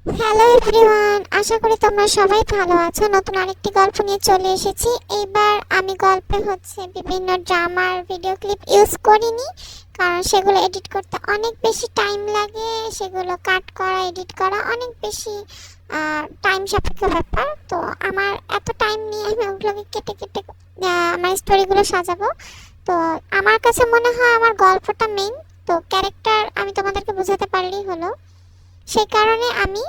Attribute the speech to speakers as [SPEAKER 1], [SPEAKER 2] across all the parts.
[SPEAKER 1] Hello everyone, আশা করি তোমরা সবাই ভালো আছো। নতুন আরেকটি গল্প নিয়ে চলে এসেছি। এইবার আমি গল্পে বিভিন্ন ড্রামার ভিডিও ক্লিপ ইউজ করিনি, কারণ সেগুলো এডিট করতে অনেক বেশি টাইম লাগে। সেগুলো কাট করা, এডিট করা অনেক বেশি টাইম সাপেক্ষ ব্যাপার। তো আমার এত টাইম নিয়ে আমি ওগুলোকে কেটে কেটে আমার স্টোরিগুলো সাজাবো। তো আমার কাছে মনে হয় আমার গল্পটা মেইন, তো ক্যারেক্টার আমি তোমাদেরকে বোঝাতে পারলেই হলো। সেই কারণে আমি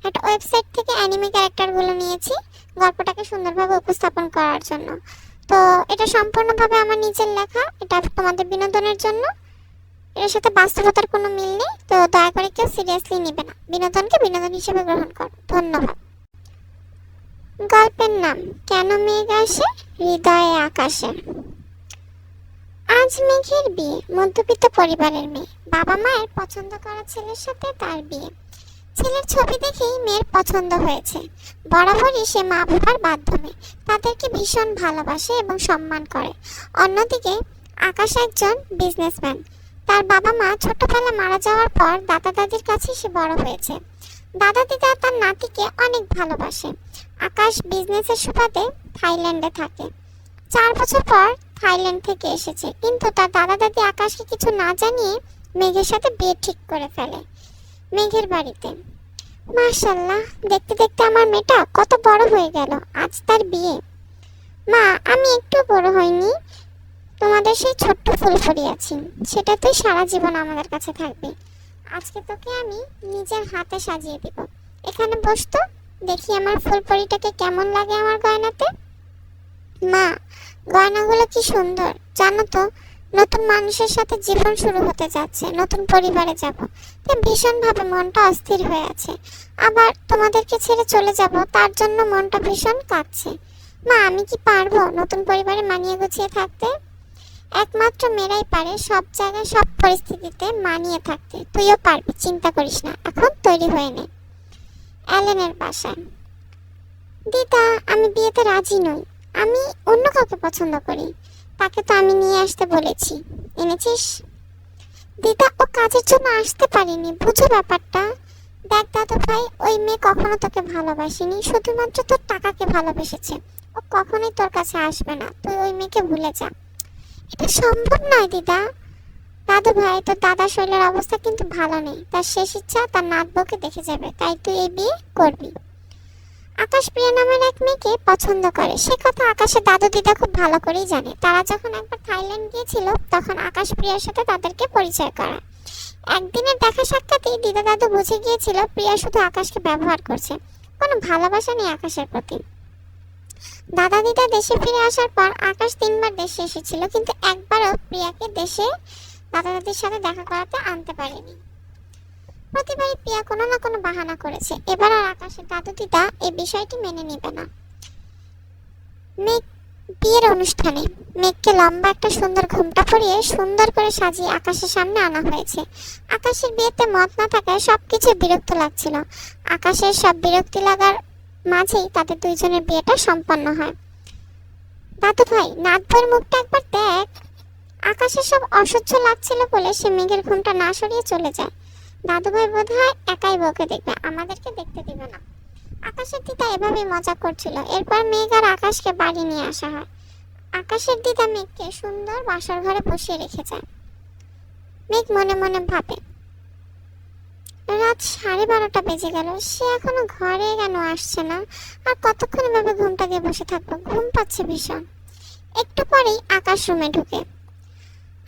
[SPEAKER 1] একটা ওয়েবসাইট থেকে অ্যানিমে ক্যারেক্টারগুলো নিয়েছি গল্পটাকে সুন্দরভাবে উপস্থাপন করার জন্য। তো এটা সম্পূর্ণভাবে আমার নিজের লেখা, এটা তোমাদের বিনোদনের জন্য। এর সাথে বাস্তবতার কোনো মিল নেই, তো দয়া করে কেউ সিরিয়াসলি নেবে না। বিনোদনকে বিনোদন হিসেবে গ্রহণ করো। ধন্যবাদ। গল্পের নাম কেন মেঘ আসে হৃদয়ে আকাশে। আজ মেঘের বিয়ে, মধ্যবিত্ত পরিবারের মেয়ে। বাবা মায়ের পছন্দ করা ছেলের সাথে তার বিয়ে। ছেলের ছবি দেখেই মেয়ের পছন্দ হয়েছে। বরাবরই সে মা বাবার মাধ্যমে তাদেরকে ভীষণ ভালোবাসে এবং সম্মান করে। অন্যদিকে আকাশ একজন বিজনেসম্যান। তার বাবা মা ছোটবেলা মারা যাওয়ার পর দাদা দাদির কাছে সে বড় হয়েছে। দাদা দিদা তার নাতিকে অনেক ভালোবাসে। আকাশ বিজনেসের সুবাদে থাইল্যান্ডে থাকে। 4 বছর পর থাইল্যান্ড থেকে এসেছে, কিন্তু তার দাদা দাদি আকাশকে কিছু না জানিয়ে মেঘের সাথে বিয়ে ঠিক করে ফেলে মেঘের বাড়িতে। মাশাআল্লাহ, দেখতে দেখতে আমার মেয়েটা কত বড় হয়ে গেল। আজ তার বিয়ে। মা, আমি একটু বড় হইনি। তোমাদের সেই ছোট্ট ফুলফুরি আছি, সেটা তুই সারা জীবন আমাদের কাছে থাকবে। আজকে তোকে আমি নিজের হাতে সাজিয়ে দিব। এখানে বসতো, দেখি আমার ফুলফুরিটাকে কেমন লাগে আমার গয়নাতে। মা, গয়নাগুলো কি সুন্দর জানো তো। নতুন মানুষের সাথে জীবন শুরু হতে যাচ্ছে, নতুন পরিবারে যাব, তাই ভীষণভাবে মনটা অস্থির হয়ে আছে। আবার তোমাদেরকে ছেড়ে চলে যাব, তার জন্য মনটা ভীষণ কাঁদছে। মা, আমি কি পারবো নতুন পরিবারে মানিয়ে গুছিয়ে থাকতে? একমাত্র মেয়েরাই পারে সব জায়গায় সব পরিস্থিতিতে মানিয়ে থাকতে। তুইও পারবি, চিন্তা করিস না। এখন তৈরি হয়ে নে। অ্যালেনের বাসায়। দিদা, আমি বিয়েতে রাজি নই। আমি অন্য কাউকে পছন্দ করি। তাকে তো আমি নিয়ে আসতে বলেছি। এনেছিস? দিদা, ও কাজের জন্য আসতে পারিনি, বুঝো ব্যাপারটা। দেখ দাদু ভাই, ওই মেয়ে কখনো তোকে ভালোবাসেনি, শুধুমাত্র তোর টাকাকে ভালোবেসেছে। ও কখনোই তোর কাছে আসবে না, তুই ওই মেয়েকে ভুলে যা। এটা সম্ভব নয় দিদা। দাদু ভাই, তোর দাদা শৈলের অবস্থা কিন্তু ভালো নেই। তার শেষ ইচ্ছা তার নাত বউকে দেখে যাবে, তাই তুই এই বিয়ে করবি। আকাশ প্রিয়া নামের এক মেয়েকে পছন্দ করে, সে কথা আকাশের দাদু দিদা খুব ভালো করেই জানে। তারা যখন একবার থাইল্যান্ড গিয়েছিল, তখন আকাশ প্রিয়ার সাথে তাদেরকে পরিচয় করা। একদিনের দেখা সাক্ষাতেই দিদা দাদু বুঝে গিয়েছিল প্রিয়া শুধু আকাশকে ব্যবহার করছে, কোনো ভালোবাসা নেই আকাশের প্রতি। দাদা দিদা দেশে ফিরে আসার পর আকাশ 3বার দেশে এসেছিল, কিন্তু একবারও প্রিয়াকে দেশে দাদা দাদির সাথে দেখা করাতে আনতে পারেনি। প্রতিবারই প্রিয়া কোনো না কোনো বাহানা করেছে। এবার আর আকাশের দাদু দিদা এই বিষয়টি মেনে নেবে না। মেঘ বিয়ের অনুষ্ঠানে মেঘকে লম্বা একটা সুন্দর ঘোমটা পরিয়ে সুন্দর করে সাজিয়ে আকাশের সামনে আনা হয়েছে। আকাশের বিয়েতে মত না থাকায় সবকিছু বিরক্ত লাগছিল। আকাশের সব বিরক্তি লাগার মাঝেই তাদের দুইজনের বিয়েটা সম্পন্ন হয়। দাদু ভাই, নাত বউয়ের মুখটা একবার দেখ। আকাশের সব অসহ্য লাগছিল বলে সে মেঘের ঘোমটা না সরিয়ে চলে যায়। দাদু ভাই বোধহয় একাই বউকে দেখবে, আমাদেরকে দেখতে দিবে না। আকাশের দিদা এভাবেই মজা করছিল। এরপর মেঘ আর আকাশকে বাড়ি নিয়ে আসা হয়। আকাশের দিদা মেঘকে সুন্দর বাসর ঘরে বসিয়ে রেখে যায়। মেঘ মনে মনে ভাবে, রাত 12:30 বেজে গেল, সে এখনো ঘরে কেন আসছে না? আর কতক্ষণ এভাবে ঘুমটা দিয়ে বসে থাকবো? ঘুম পাচ্ছে ভীষণ। একটু পরেই আকাশ রুমে ঢুকে।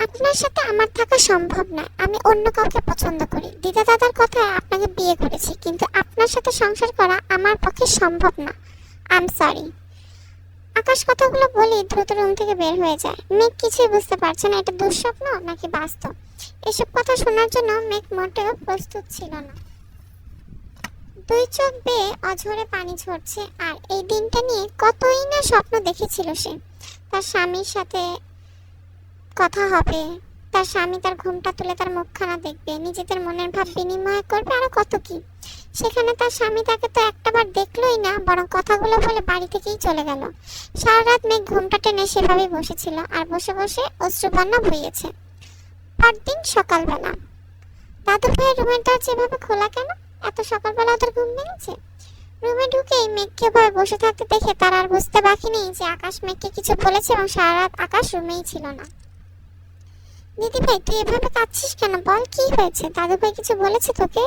[SPEAKER 1] আপনার সাথে আমার থাকা সম্ভব না, আমি অন্য কাউকে পছন্দ করি। দিদা দাদার কথায় আপনাকে বিয়ে করেছি, কিন্তু আপনার সাথে সংসার করা আমার পক্ষে সম্ভব না। I am sorry. আকাশ কথাগুলো বলি দ্রুত রুম থেকে বের হয়ে যায়। মেঘ কিছুই বুঝতে পারছে না এটা দুঃস্বপ্ন নাকি বাস্তব। এসব কথা শোনার জন্য মেঘ মোটেও প্রস্তুত ছিল না। দুই চোখ বেয়ে অঝরে পানি ঝরছে। আর এই দিনটা নিয়ে কতই না স্বপ্ন দেখেছিল সে। তার স্বামীর সাথে কথা হবে, তার স্বামী তার ঘুমটা তুলে তার মুখখানা দেখবে, নিজেদের মনের ভাব বিনিময় করবে, আরো কত কি। সেখানে তার স্বামী তাকে তো একটাবার দেখলোই না, বরং কথাগুলো বলে বাড়ি থেকেই চলে গেল। সারা রাত মেঘ ঘুমটা টেনে সেভাবেই বসেছিল আর বসে বসে অশ্রুবন্যা বইয়েছে। পরদিন সকালবেলা। দাদু ভাইয়ের রুমের দরজা এভাবে খোলা কেন? এত সকালবেলা ওদের ঘুম ভেঙেছে? রুমে ঢুকেই মেঘকে ভয়ে বসে থাকতে দেখে তার আর বুঝতে বাকি নেই যে আকাশ মেঘকে কিছু বলেছে এবং সারা রাত আকাশ রুমেই ছিল না। দিদি ভাই, তুই এভাবে কাঁদছিস কেন? বল, কি হয়েছে? দাদু ভাই কিছু বলেছে তোকে?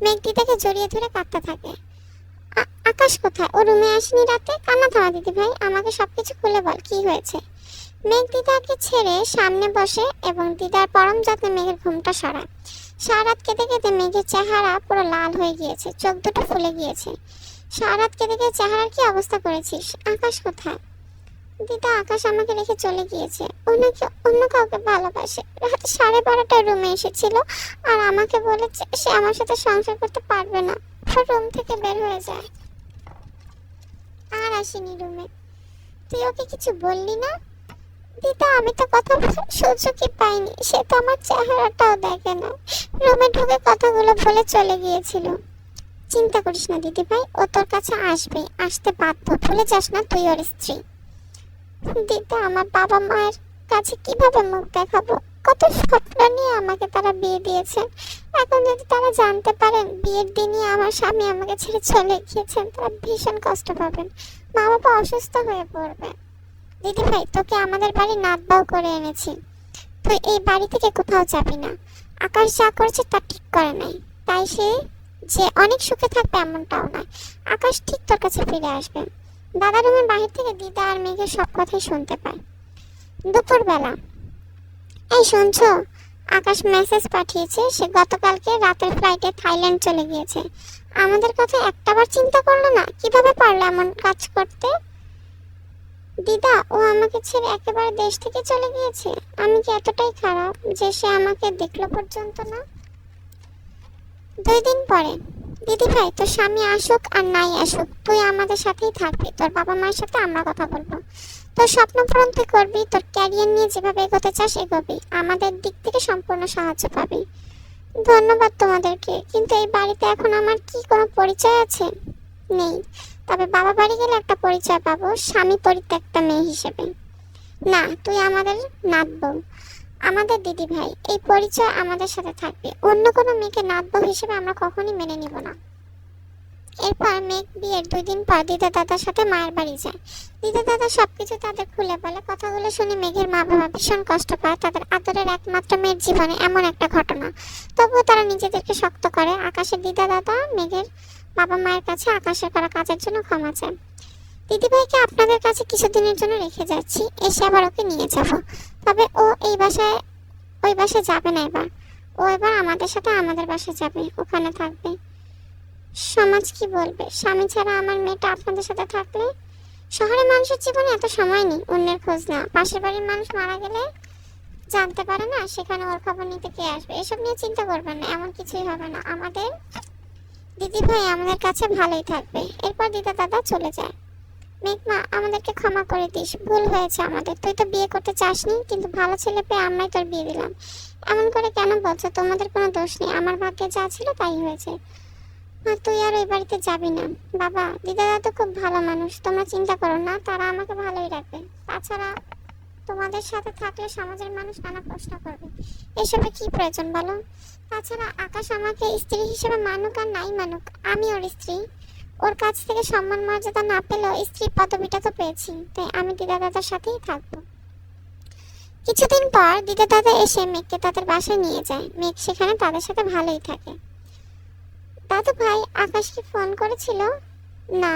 [SPEAKER 1] মেঘ দিদাকে জড়িয়ে ধরে কাঁদতে থাকে। আকাশ কোথায়? ও রুমে আসেনি রাতে? কান্না থামা দিদি ভাই, আমাকে সবকিছু খুলে বল, কি হয়েছে? মেঘ দিদাকে ছেড়ে সামনে বসে এবং দিদার পরম যত্নে মেঘের ঘুমটা সরায়। সারা রাত কেঁদে কেঁদে মেঘের চেহারা পুরো লাল হয়ে গিয়েছে, চোখ দুটো ফুলে গিয়েছে। সারা রাত কেঁদে কেঁদে চেহারার কি অবস্থা করেছিস? আকাশ কোথায়? দিদা, আকাশ আমাকে রেখে চলে গিয়েছে। ও নাকি অন্য কাউকে ভালোবাসে। রাত 12:30টায় রুমে এসেছিল আর আমাকে বলেছে সে আমার সাথে সংসার করতে পারবে না, রুম থেকে বের হয়ে যায়। আর আসেনি রুমে। তুই ওকে কিছু বললি না? দিদা, আমি তো কথা সুযোগই পাইনি। সে তো আমার চেহারাটাও দেখে না, রুমে ঢুকে কথাগুলো বলে চলে গিয়েছিল। চিন্তা করিস না দিদি ভাই, ও তোর কাছে আসবে, আসতে বাধ্য। ভুলে যাস না তুই ওর স্ত্রী। দিদা, আমার বাবা মায়ের কাছে কিভাবে মুখ দেখাবো? কত স্বপ্ন নিয়ে আমাকে তারা বিয়ে দিয়েছে। এখন যদি তারা জানতে পারেন বিয়ের দিনই আমার স্বামী আমাকে ছেড়ে চলে গিয়েছেন, তারা ভীষণ কষ্ট পাবেন। মা বাবা অসুস্থ হয়ে পড়বে। দিদি ভাই, তোকে আমাদের বাড়ি নাতবাও করে এনেছি। তুই এই বাড়ি থেকে কোথাও যাবি না। আকাশ যা করেছে তা ঠিক করে নাই, তাই সে যে অনেক সুখে থাকবে এমনটাও নয়। আকাশ ঠিক তোর কাছে ফিরে আসবে। দাদা রুমের বাহির থেকে দিদা আর মেঘের সব কথাই শুনতে পায়। দুপুরবেলা, এই শুনছো, আকাশ মেসেজ পাঠিয়েছে সে গতকালকে রাতের ফ্লাইটে থাইল্যান্ড চলে গিয়েছে। আমাদের কথা একটাবার চিন্তা করলো না? কিভাবে পারলো এমন কাজ করতে? দিদা, ও আমাকে ছেড়ে একেবারে দেশ থেকে চলে গিয়েছে। আমি কি এতটাই খারাপ যে সে আমাকে দেখলো পর্যন্ত না? 2 দিন পরে, দিদি ভাই, তোর স্বামী আসুক আর নাই আসুক, তুই আমাদের সাথেই থাকবি। তোর বাবা মায়ের সাথে আমরা কথা বলবো। তোর স্বপ্ন পূরণ তুই করবি। তোর ক্যারিয়ার নিয়ে যেভাবে এগোতে চাস এগোবি। আমাদের দিক থেকে সম্পূর্ণ সাহায্য পাবি। ধন্যবাদ তোমাদেরকে, কিন্তু এই বাড়িতে এখন আমার কি কোনো পরিচয় আছে? নেই। তবে বাবা বাড়ি গেলে একটা পরিচয় পাবো, স্বামী পরিত্যক্তা মেয়ে হিসেবে। না, তুই আমাদের নাত বউ, আমাদের দিদি ভাই, এই পরিচয় আমাদের সাথে থাকবে। অন্য কোনো মেয়েকে নাত বউ হিসেবে আমরা কখনই মেনে নিব না। এরপর মেঘ বিয়ের 2 দিন পর দিদা দাদার সাথে মায়ের বাড়ি যায়। দিদা দাদা সবকিছু তাদের খুলে বলে। কথাগুলো শুনে মেঘের মা বাবা ভীষণ কষ্ট পায়। তাদের আদরের একমাত্র মেয়ের জীবনে এমন একটা ঘটনা। তবুও তারা নিজেদেরকে শক্ত করে। আকাশের দিদা দাদা মেঘের বাবা মায়ের কাছে আকাশের করা কাজের জন্য ক্ষমা চায়। দিদিভাইকে আপনাদের কাছে কিছুদিনের জন্য রেখে যাচ্ছি, এসে আবার ওকে নিয়ে যাব। তবে ও ওই বাসায় যাবে না এবার। ও এবার আমাদের সাথে আমাদের বাসায় যাবে, ওখানে থাকবে। সমাজ কি বলবে? স্বামী ছাড়া আমার মেয়েটা আপনাদের সাথে থাকলে? শহরের মানুষের জীবনে এত সময় নেই অন্যের খোঁজ নেওয়া। পাশের বাড়ির মানুষ মারা গেলে জানতে পারে না সেখানে ওর খবর নিতে কে আসবে। এসব নিয়ে চিন্তা করবেন না, এমন কিছুই হবে না। আমাদের দিদি ভাই আমাদের কাছে ভালোই থাকবে। এরপর দিদা দাদা চলে যায়। মেঘমা, আমাদেরকে ক্ষমা করে দিস, ভুল হয়েছে আমাদের। তুই তো বিয়ে করতে চাসনি, কিন্তু ভালো ছেলে পেয়ে আমরাই তোর বিয়ে দিলাম। এমন করে কেন বলছো? তোমাদের কোনো দোষ নেই, আমার ভাগ্যে যা ছিল তাই হয়েছে। মা, তুই আর ওই বাড়িতে যাবি না। বাবা, দিদা দাদা তো খুব ভালো মানুষ, তোমরা চিন্তা করো না, তারা আমাকে ভালোই রাখবে। তাছাড়া তোমাদের সাথে থাকলে সমাজের মানুষ নানা প্রশ্ন করবে। এসবে কি প্রয়োজন বলো? তাছাড়া আকাশ আমাকে স্ত্রী হিসেবে মানুক আর নাই মানুক, আমি ওর স্ত্রী। ওর কাছ থেকে সম্মান মর্যাদা না পেলেও স্ত্রী পদবিটা তো পেয়েছি, তাই আমি দিদা দাদার সাথেই থাকবো। কিছুদিন পর দিদা দাদা এসে মেঘকে তাদের বাসায় নিয়ে যায়। মেঘ সেখানে তাদের সাথে ভালোই থাকে। দাদু ভাই, আকাশ কি ফোন করেছিল? না,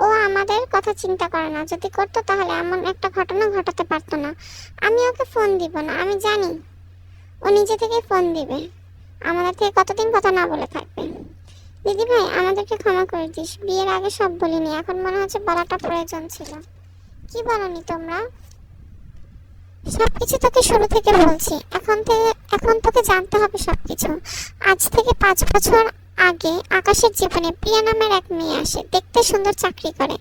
[SPEAKER 1] ও আমাদের কথা চিন্তা করে না। যদি করতো তাহলে এমন একটা ঘটনা ঘটাতে পারতো না। আমি ওকে ফোন দিব না, আমি জানি ও নিজে থেকে ফোন দিবে। আমাদের থেকে কতদিন কথা না বলে থাকবে। দিদি ভাই, আমাদেরকে ক্ষমা করে দিস, বিয়ের আগে সব বলিনি, এখন মনে হচ্ছে বলাটা প্রয়োজন ছিল। কি বলনি তোমরা? সবকিছু তোকে শুরু থেকে বলছি, এখন তোকে জানতে হবে সবকিছু। আজ থেকে 5 বছর আগে আকাশের জীবনে প্রিয়া নামের এক মেয়ে আসে। দেখতে সুন্দর, চাকরি করে।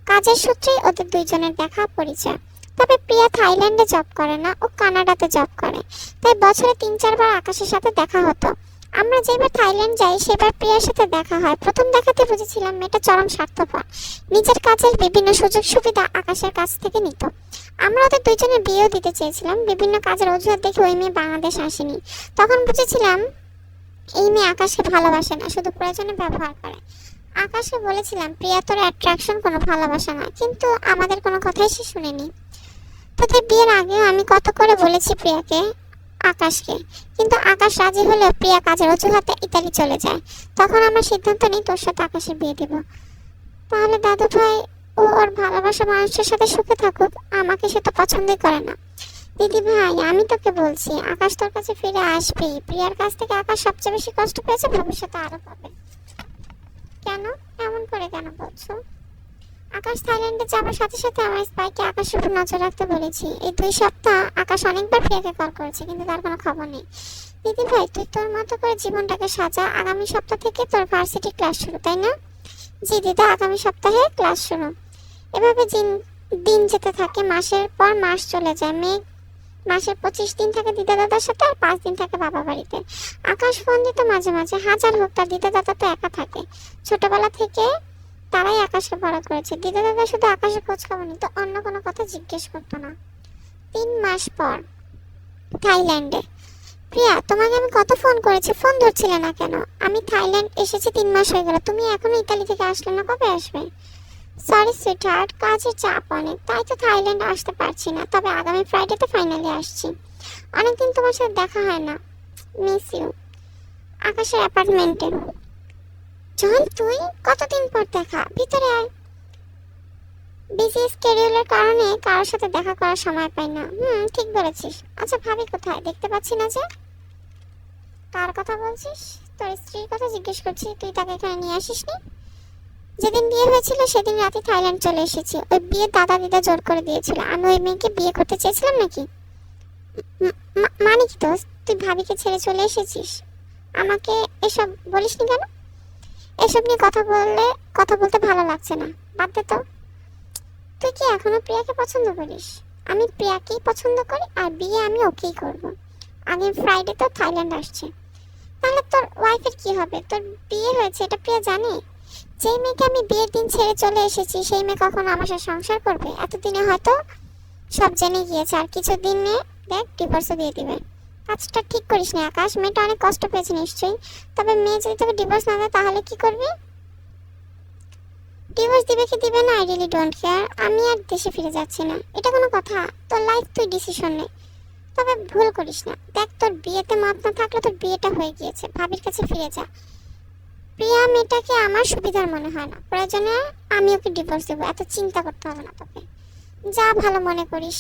[SPEAKER 1] কাজের সূত্রেই ওদের দুইজনের দেখা পরিচয়। তবে প্রিয়া থাইল্যান্ডে জব করে না, ও কানাডাতে জব করে। তাই বছরে 3-4 বার আকাশের সাথে দেখা হতো। আমরা যেবার থাইল্যান্ড যাই সেবার প্রিয়ার সাথে দেখা হয়। প্রথম দেখাতে বুঝেছিলাম মেয়েটা চরম স্বার্থপর, নিজের কাজের বিভিন্ন সুযোগ সুবিধা আকাশের কাছ থেকে নিত। আমরা ওদের দুইজনের বিয়েও দিতে চেয়েছিলাম। বিভিন্ন কাজের অজুহাত দেখে ওই মেয়ে বাংলাদেশ আসেনি। তখন বুঝেছিলাম এই মেয়ে আকাশকে ভালোবাসে না, শুধু প্রয়োজনে ব্যবহার করে। আকাশকে বলেছিলাম প্রিয়া তোর অ্যাট্রাকশন কোনো ভালোবাসা না, কিন্তু আমাদের কোনো কথাই সে শুনেনি। তোদের বিয়ের আগেও আমি কত করে বলেছি প্রিয়াকে, আকাশকে, কিন্তু আকাশ রাজি হলেও প্রিয়া কাজের অজুহাতে ইতালি চলে যায়। তখন আমরা সিদ্ধান্ত নিই তোর সাথে আকাশের বিয়ে দেব। তাহলে দাদু ভাই, ও ওর ভালোবাসা মানুষের সাথে সুখে থাকুক, আমাকে সে তো পছন্দই করে না। দিদি ভাই, আমি তোকে বলছি আকাশ তোর কাছে ফিরে আসবে। প্রিয়ার কাছ থেকে আকাশ সবচেয়ে বেশি কষ্ট পেয়েছে, ভবিষ্যতে আরো পাবে। কেন এমন করে কেন বলছো? আকাশ থাইল্যান্ডে যাওয়ার সাথে সাথে আমার স্পাইকে আকাশের উপর নজর রাখতে বলেছি। এই 2 সপ্তাহ আকাশ অনেকবার প্রিয়াকে কল করেছে, কিন্তু তার কোনো খবর নেই। দিদি ভাই, তুই তোর মতো করে জীবনটাকে সাজা। আগামী সপ্তাহ থেকে তোর ভার্সিটি ক্লাস শুরু, তাই না? জি দিদা, আগামী সপ্তাহে ক্লাস শুরু। এভাবে দিন যেতে থাকে, মাসের পর মাস চলে যায়। মাসের 25 দিন থাকে দিদা দাদার সাথে, আর 5 দিন থাকে বাবা বাড়িতে। আকাশ ফোন দিত মাঝে মাঝে, হাজার হোক তার দিদা দাদা তো একা থাকে। ছোটবেলা থেকে তারাই আকাশকে বড় করেছে। দিদা দাদা শুধু আকাশের খোঁজ খবর নিত, অন্য কোনো কথা জিজ্ঞেস করতো না। 3 মাস পর থাইল্যান্ডে। প্রিয়া, তোমাকে আমি কত ফোন করেছি, ফোন ধরছিলে না কেন? আমি থাইল্যান্ড এসেছি 3 মাস হয়ে গেল, তুমি এখনো ইতালি থেকে আসলে না, কবে আসবে? সরি সুইটহার্ট, কাজের চাপ অনেক, তাই তো থাইল্যান্ড আসতে পারছি না। তবে আগামী ফ্রাইডেতে ফাইনালি আসছি। অনেকদিন তোমার সাথে দেখা হয় না, মিস ইউ। আকাশের অ্যাপার্টমেন্টে। চল তুই, কতদিন পর দেখা, ভিতরে আয়। বিজি স্কেডিউলের কারণে কারোর সাথে দেখা করার সময় পাই না। ঠিক বলেছিস। আচ্ছা ভাবি কোথায়, দেখতে পাচ্ছি না যে? কার কথা বলছিস? তোর স্ত্রীর কথা জিজ্ঞেস করছি, তুই তাকে এখানে নিয়ে আসিসনি? যেদিন বিয়ে হয়েছিল সেদিন রাতে থাইল্যান্ড চলে এসেছি। ওই বিয়ে দাদা দিদা জোর করে দিয়েছিল। আমি ওই মেয়েকে বিয়ে করতে চেয়েছিলাম নাকি? মানে কি দোস্ত, তুই ভাবিকে ছেড়ে চলে এসেছিস? আমাকে এসব বলিসনি কেন? এসব নিয়ে কথা বলতে ভালো লাগছে না, বাদ দে তো। তুই কি এখনো প্রিয়াকে পছন্দ করিস? আমি প্রিয়াকেই পছন্দ করি, আর বিয়ে আমি ওকেই করব। আগের ফ্রাইডে তো থাইল্যান্ড আসছে। তাহলে তোর ওয়াইফের কি হবে? তোর বিয়ে হয়েছে এটা প্রিয়া জানে? যে মেয়েকে আমি বিয়ের দিন ছেড়ে চলে এসেছি, সেই মেয়ে কখনো আমার সাথে সংসার করবে? এতদিনে হয়তো সব জেনে গিয়েছে, আর কিছুদিনে দেখ ডিভোর্সও দিয়ে দিবে। কাজটা ঠিক করিস না আকাশ, মেয়েটা অনেক কষ্ট পেয়েছে নিশ্চয়ই। তবে মেয়ে যদি তোকে ডিভোর্স না দেয় তাহলে কি করবি? ডিভোর্স দিবে কি দিবে না, আই রিয়েলি ডোন্ট কেয়ার। আমি আর দেশে ফিরে যাচ্ছি না, এটা কোনো কথা? তোর লাইফ, তুই ডিসিশন নে। তবে ভুল করিস না, দেখ তোর বিয়েতে মত না থাকলে তোর বিয়েটা হয়ে গিয়েছে, ভাবির কাছে ফিরে যা। প্রিয়া মেয়েটাকে আমার সুবিধার মনে হয় না, প্রয়োজনে আমি ওকে ডিভোর্স দেবো, এত চিন্তা করতে হবে না তোকে। যা ভালো মনে করিস।